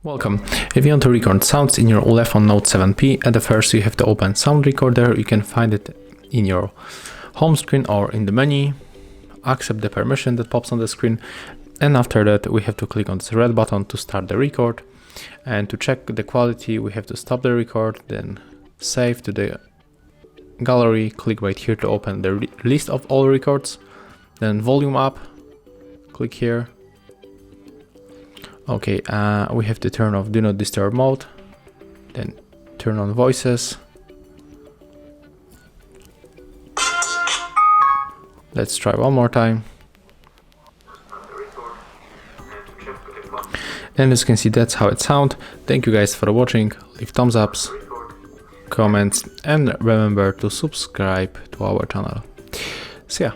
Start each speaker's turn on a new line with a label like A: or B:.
A: Welcome. If you want to record sounds in your ULEFONE Note 7P, at the first you have to open Sound Recorder. You can find it in your home screen or in the menu. Accept the permission that pops on the screen, and after that we have to click on this red button to start the record. And to check the quality we have to stop the record, then save to the gallery, click right here to open the list of all records, then volume up, click here. Okay, we have to turn off Do Not Disturb mode, then turn on voices. Let's try one more time. And as you can see, that's how it sounds. Thank you guys for watching. Leave thumbs ups, comments, and remember to subscribe to our channel. See ya.